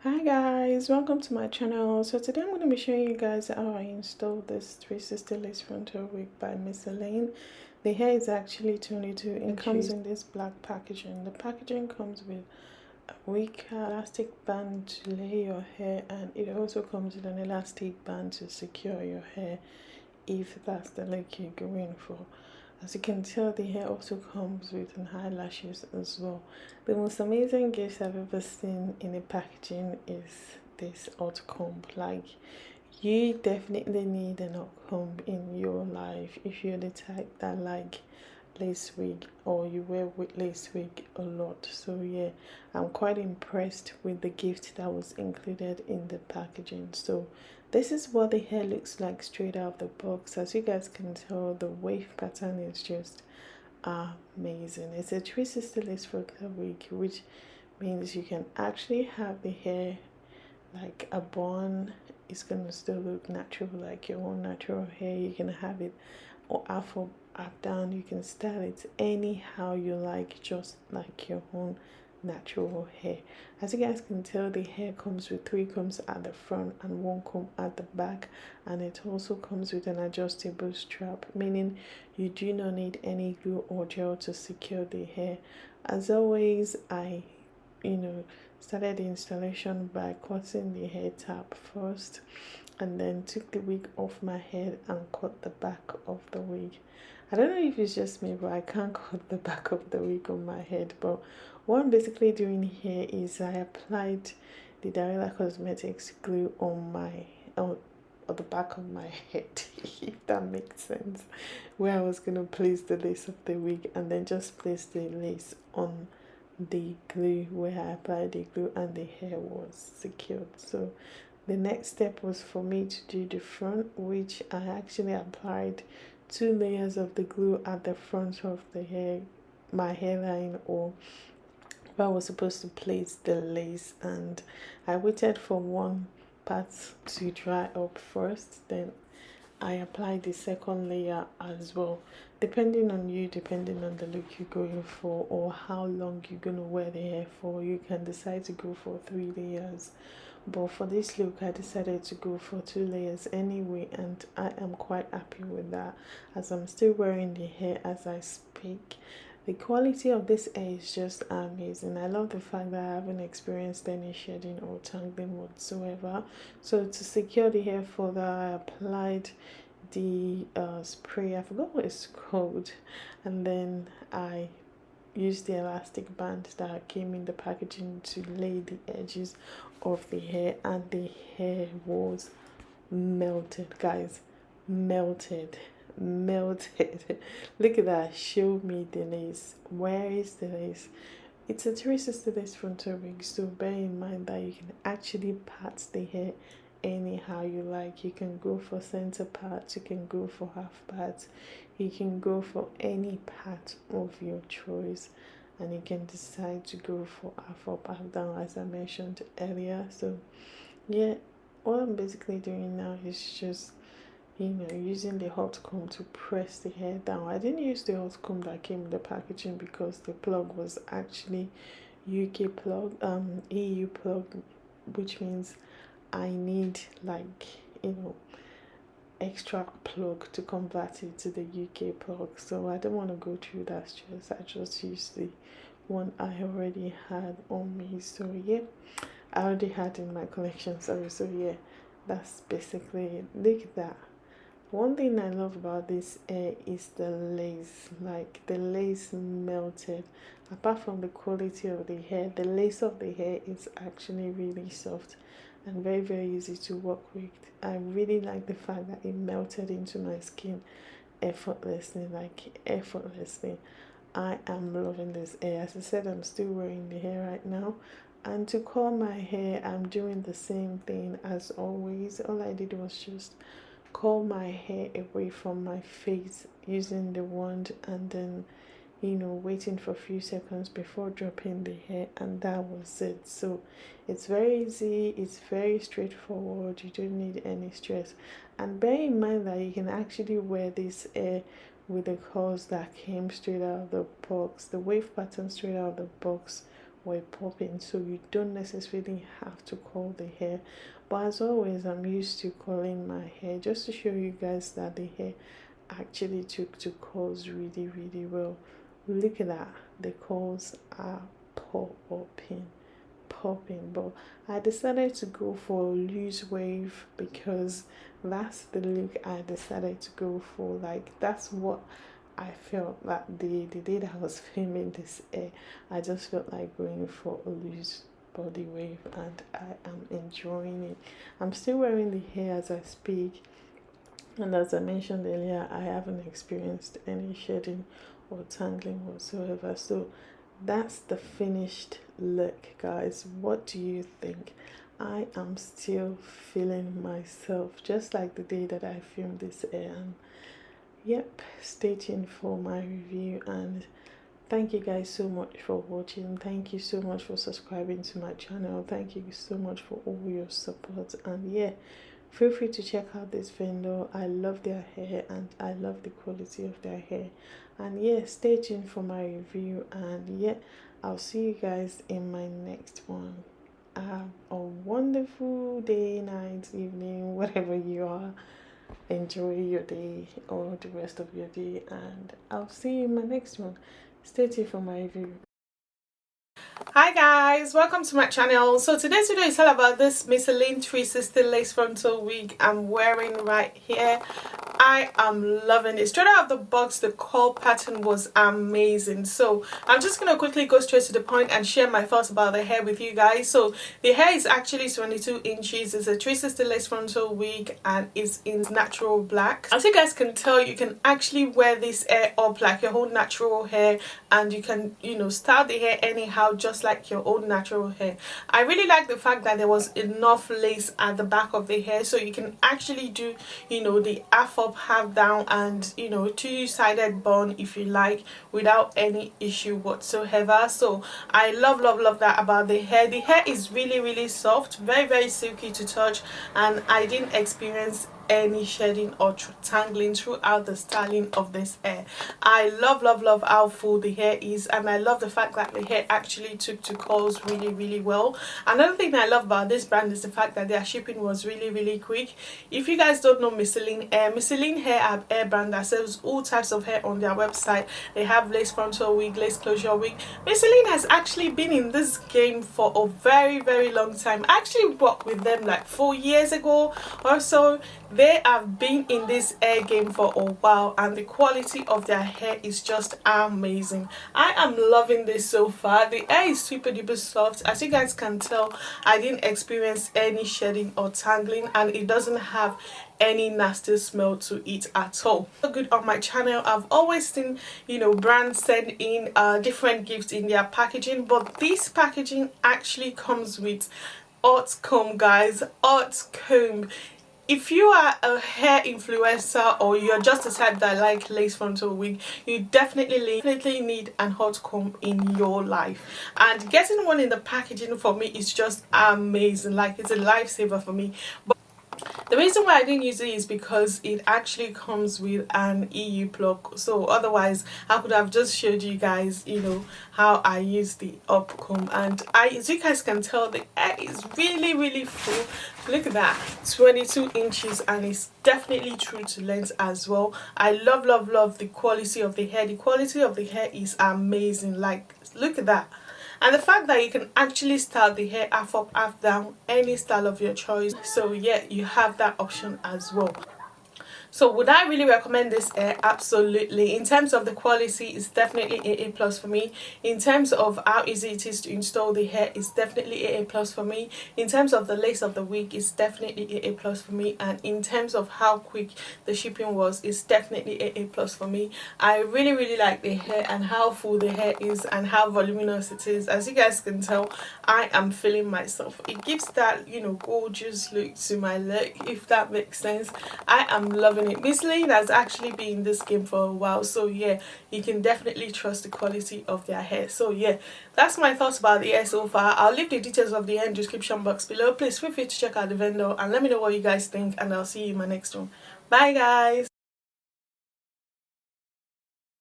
Hi guys, welcome to my channel. So today I'm going to be showing you guys how I installed this 360 lace frontal wig by Mslynn. The hair is actually 22 inches. It comes in this black packaging. The packaging comes with a wig elastic band to lay your hair, and it also comes with an elastic band to secure your hair if that's the look you're going for. As you can tell, the hair also comes with an eyelashes as well. The most amazing gift I've ever seen in a packaging is this hot comb. Like, you definitely need an hot comb in your life if you're the type that like lace wig or you wear with lace wig a lot. So yeah, I'm quite impressed with the gift that was included in the packaging. So this is what the hair looks like straight out of the box. As you guys can tell, the wave pattern is just amazing. It's a 360 lace frontal wig, which means you can actually have the hair like a bun. It's gonna still look natural, like your own natural hair. You can have it or half up, up down. You can style it anyhow you like, just like your own natural hair. As you guys can tell, the hair comes with 3 combs at the front and 1 comb at the back, and it also comes with an adjustable strap, meaning you do not need any glue or gel to secure the hair. As always, I started the installation by cutting the hair tab first, and then took the wig off my head and cut the back of the wig. I don't know if it's just me, but I can't cut the back of the wig on my head. But what I'm basically doing here is I applied the Darilla Cosmetics glue on the back of my head, if that makes sense, where I was gonna place the lace of the wig and then just place the lace on the glue where I applied the glue and the hair was secured. So the next step was for me to do the front, which I actually applied 2 layers of the glue at the front of the hair, my hairline, or where I was supposed to place the lace, and I waited for one part to dry up first, then I applied the second layer as well. Depending on you, depending on the look you're going for or how long you're going to wear the hair for, you can decide to go for 3 layers. But for this look, I decided to go for 2 layers anyway, and I am quite happy with that, as I'm still wearing the hair as I speak. The quality of this hair is just amazing. I love the fact that I haven't experienced any shedding or tangling whatsoever. So to secure the hair further, I applied the spray, I forgot what it's called, and then I used the elastic band that came in the packaging to lay the edges of the hair, and the hair was melted, guys. Melted. Look at that. Show me the lace. Where is the lace? It's a 360 lace frontal wig, so bear in mind that you can actually part the hair anyhow you like. You can go for center parts, you can go for half parts, you can go for any part of your choice, and you can decide to go for half up, half down, as I mentioned earlier. So yeah, what I'm basically doing now is just using the hot comb to press the hair down. I didn't use the hot comb that came in the packaging because the plug was actually UK plug, EU plug, which means I need like extra plug to convert it to the UK plug. So I don't want to go through that stress. I just used the one I already had on me. So yeah, I already had in my collection, sorry. So yeah, that's basically it. Look at that. One thing I love about this hair is the lace. Like, the lace melted. Apart from the quality of the hair, the lace of the hair is actually really soft and very, very easy to work with. I really like the fact that it melted into my skin effortlessly, like effortlessly. I am loving this hair. As I said, I'm still wearing the hair right now. And to curl my hair, I'm doing the same thing as always. All I did was just curl my hair away from my face using the wand, and then waiting for a few seconds before dropping the hair, and that was it. So it's very easy, it's very straightforward, you don't need any stress. And bear in mind that you can actually wear this hair with the curls that came straight out of the box, the wave pattern straight out of the box, were popping, so you don't necessarily have to curl the hair. But as always, I'm used to curling my hair just to show you guys that the hair actually took to curls really well. Look at that, the curls are popping. But I decided to go for a loose wave because that's the look I decided to go for. Like, that's what I felt that the day that I was filming this hair, I just felt like going for a loose body wave, and I am enjoying it. I'm still wearing the hair as I speak, and as I mentioned earlier, I haven't experienced any shedding or tangling whatsoever. So that's the finished look, guys. What do you think? I am still feeling myself just like the day that I filmed this hair. And yep, stay tuned for my review, and thank you guys so much for watching. Thank you so much for subscribing to my channel. Thank you so much for all your support. And yeah, feel free to check out this vendor. I love their hair and I love the quality of their hair. And yeah, stay tuned for my review, and yeah, I'll see you guys in my next one. Have a wonderful day, night, evening, whatever you are. Enjoy your day or the rest of your day, and I'll see you in my next one. Stay tuned for my review. Hi guys, welcome to my channel. So today's video is all about this Mslynn 360 lace frontal wig I'm wearing right here. I am loving it. Straight out of the box, the curl pattern was amazing. So I'm just gonna quickly go straight to the point and share my thoughts about the hair with you guys. So the hair is actually 22 inches. It's a 360 lace frontal wig and it's in natural black. As you guys can tell, you can actually wear this hair up like your whole natural hair, and you can, you know, style the hair anyhow, just like your own natural hair. I really like the fact that there was enough lace at the back of the hair, so you can actually do, you know, the half up, half down, and, you know, two-sided bun if you like, without any issue whatsoever. So I love that about the hair. The hair is really soft, very silky to touch, and I didn't experience any shedding or tangling throughout the styling of this hair. I love how full the hair is, and I love the fact that the hair actually took to curls really well. Another thing I love about this brand is the fact that their shipping was really quick. If you guys don't know Mslynn hair are hair brand that sells all types of hair on their website. They have lace frontal wig, lace closure wig. Mslynn has actually been in this game for a very long time. I actually worked with them like 4 years ago or so. They have been in this hair game for a while, and the quality of their hair is just amazing. I am loving this so far. The hair is super duper soft. As you guys can tell, I didn't experience any shedding or tangling, and it doesn't have any nasty smell to it at all. So good on my channel, I've always seen, you know, brands send in different gifts in their packaging, but this packaging actually comes with hot comb, guys. Hot comb. If you are a hair influencer or you're just a type that like lace frontal wig, you definitely need an hot comb in your life, and getting one in the packaging for me is just amazing. Like, it's a lifesaver for me. But the reason why I didn't use it is because it actually comes with an EU plug. So otherwise I could have just showed you guys, you know, how I use the up comb. And as you guys can tell, the hair is really full. Look at that, 22 inches, and it's definitely true to length as well. I love the quality of the hair. The quality of the hair is amazing. Like, look at that. And the fact that you can actually style the hair half up, half down, any style of your choice. So yeah, you have that option as well. So would I really recommend this hair? Absolutely. In terms of the quality, it's definitely AA plus for me. In terms of how easy it is to install the hair, it's definitely AA plus for me. In terms of the lace of the wig, it's definitely AA plus for me. And in terms of how quick the shipping was, it's definitely AA plus for me. I really like the hair and how full the hair is and how voluminous it is. As you guys can tell, I am feeling myself. It gives that, you know, gorgeous look to my look, if that makes sense. I am loving it. Mslynn has actually been in this game for a while, so yeah, you can definitely trust the quality of their hair. So yeah, that's my thoughts about the hair so far. I'll leave the details of the hair in the description box below. Please feel free to check out the vendor and let me know what you guys think, and I'll see you in my next one. Bye guys.